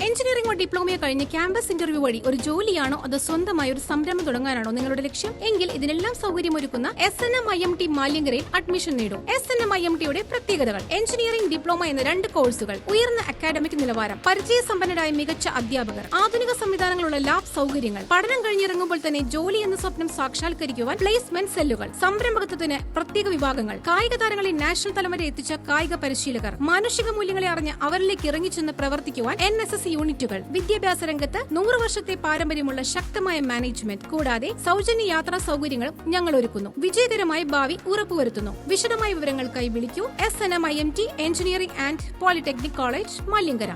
എഞ്ചിനീയറിംഗോ ഡിപ്ലോമയോ കഴിഞ്ഞ് campus interview വഴി ഒരു ജോലിയാണോ അതോ സ്വന്തമായി ഒരു സംരംഭം തുടങ്ങാനാണോ നിങ്ങളുടെ ലക്ഷ്യം എങ്കിൽ ഇതിനെല്ലാം സൗകര്യമൊരുക്കുന്ന SNM-IMT മാലിങ്കരയിൽ അഡ്മിഷൻ നേടും. SNM-IMTയുടെ പ്രത്യേകതകൾ: എഞ്ചിനീയറിംഗ് ഡിപ്ലോമ എന്ന 2 കോഴ്സുകൾ, ഉയർന്ന അക്കാഡമിക് നിലവാരം, പരിചയസമ്പന്നരായ മികച്ച അധ്യാപകർ, ആധുനിക സംവിധാനങ്ങളുള്ള ലാബ് സൗകര്യങ്ങൾ, പഠനം കഴിഞ്ഞിറങ്ങുമ്പോൾ തന്നെ ജോലി എന്ന സ്വപ്നം സാക്ഷാത്കരിക്കുവാൻ പ്ലേസ്മെന്റ് സെല്ലുകൾ, സംരംഭകത്വത്തിന് പ്രത്യേക വിഭാഗങ്ങൾ, കായിക താരങ്ങളെ നാഷണൽ തലം വരെ എത്തിച്ച കായിക പരിശീലകർ, മാനുഷിക മൂല്യങ്ങളെ അറിഞ്ഞ് അവരിലേക്ക് ഇറങ്ങിച്ചെന്ന് പ്രവർത്തിക്കുവാൻ NSS യൂണിറ്റുകൾ, വിദ്യാഭ്യാസ രംഗത്ത് 100 വർഷത്തെ പാരമ്പര്യമുള്ള ശക്തമായ മാനേജ്മെന്റ്, കൂടാതെ സൗജന്യ യാത്രാ സൗകര്യങ്ങളും ഞങ്ങൾ ഒരുക്കുന്നു. വിജയകരമായ ഭാവി ഉറപ്പുവരുത്തുന്നു. വിശദമായ വിവരങ്ങൾക്കായി വിളിക്കൂ. SNM-IMT engineering and polytechnic college, Malinkara.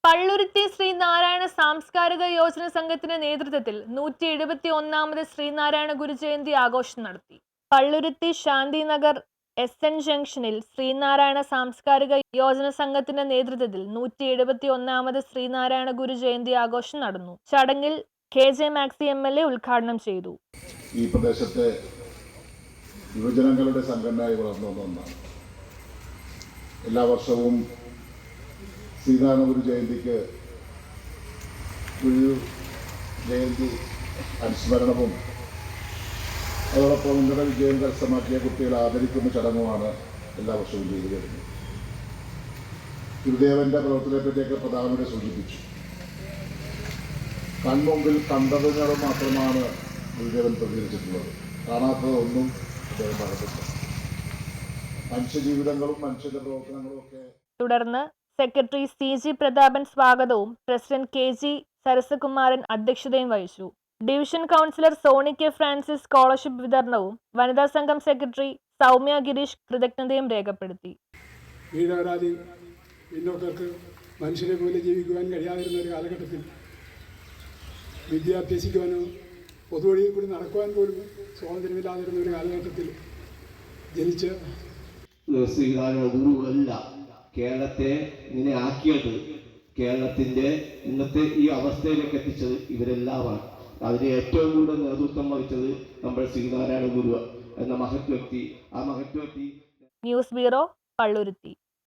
Palluruthy Sreenarayana സാംസ്കാരിക യോജന സംഘത്തിന്റെ നേതൃത്വത്തിൽ 171ാമത് ശ്രീനാരായണ ഗുരുജയന്തി ആഘോഷം നടത്തി. പള്ളുരുത്തി ശാന്തിനഗർ SN ജംഗ്ഷനിൽ ശ്രീനാരായണ സാംസ്കാരിക യോജന സംഘത്തിന്റെ നേതൃത്വത്തിൽ 171ാമത് ശ്രീനാരായണ ഗുരു ജയന്തി ആഘോഷം നടന്നു. ചടങ്ങിൽ KJ മാക്സി MLA ഉദ്ഘാടനം ചെയ്തു. ഈ പ്രദേശത്തെ യുവജനങ്ങളുടെ സംഘടനയായി വളർന്നു വന്ന ഒന്നാണ്. എല്ലാ വർഷവും ശ്രീനാരായണ ഗുരു ജയന്തിക്ക് ഗുരു ജയന്തി അനുസ്മരണവും അതോടൊപ്പം ഉന്നത വിജയം കരസ്ഥമാക്കിയ കുട്ടികളെ ആദരിക്കുന്ന ചടങ്ങുമാണ് എല്ലാ വർഷവും ചെയ്തു വരുന്നത്. ഗുരുദേവന്റെ പ്രവർത്തനത്തെപ്പറ്റിയൊക്കെ പ്രധാനമന്ത്രി സൂചിപ്പിച്ചു. കൺമുമ്പിൽ കണ്ടതുകൾ മാത്രമാണ് ഗുരുദേവൻ പ്രതികരിച്ചിട്ടുള്ളത്. കാണാത്തതൊന്നും അദ്ദേഹം പറഞ്ഞിട്ടില്ല. മനുഷ്യജീവിതങ്ങളും മനുഷ്യന്റെ പ്രവർത്തനങ്ങളും ഒക്കെ. തുടർന്ന് സെക്രട്ടറി CG പ്രതാപൻ സ്വാഗതവും പ്രസിഡന്റ് KG സരസകുമാരൻ അധ്യക്ഷതയും വഹിച്ചു. Division councillor Soni K Francis scholarship വിതരണവും വനിതാ സംഘം സെക്രട്ടറി സൗമ്യ ഗിരീഷ് കൃതജ്ഞതയും രേഖപ്പെടുത്തി. വീരപരാധി പിന്നോക്കർക്ക് മനുഷ്യരെ പോലെ ജീവിക്കുവാൻ കഴിയാതിരുന്ന ഒരു കാലഘട്ടത്തിൽ വിദ്യ അഭ്യസിക്കുവാനോ പൊതുവഴിയിൽ കൂടി നടക്കുവാൻ പോലും സ്വാതന്ത്ര്യമില്ലാതിരുന്ന ഒരു കാലഘട്ടത്തിൽ ജനിച്ച് ശ്രീനാരായണ ഗുരുവല്ല കേരളത്തെ ഇങ്ങനെ ആക്കിയത്, കേരളത്തിൻ്റെ ഇന്നത്തെ ഈ അവസ്ഥയിലേക്ക് എത്തിച്ചത് ഇവരെല്ലാമാണ്. അതിന് ഏറ്റവും കൂടുതൽ നേതൃത്വം വഹിച്ചത് നമ്മുടെ ശ്രീനാരായണ ഗുരു എന്ന മഹത് വ്യക്തി. ആ മഹത് വ്യക്തി. News bureau, Palluruthy.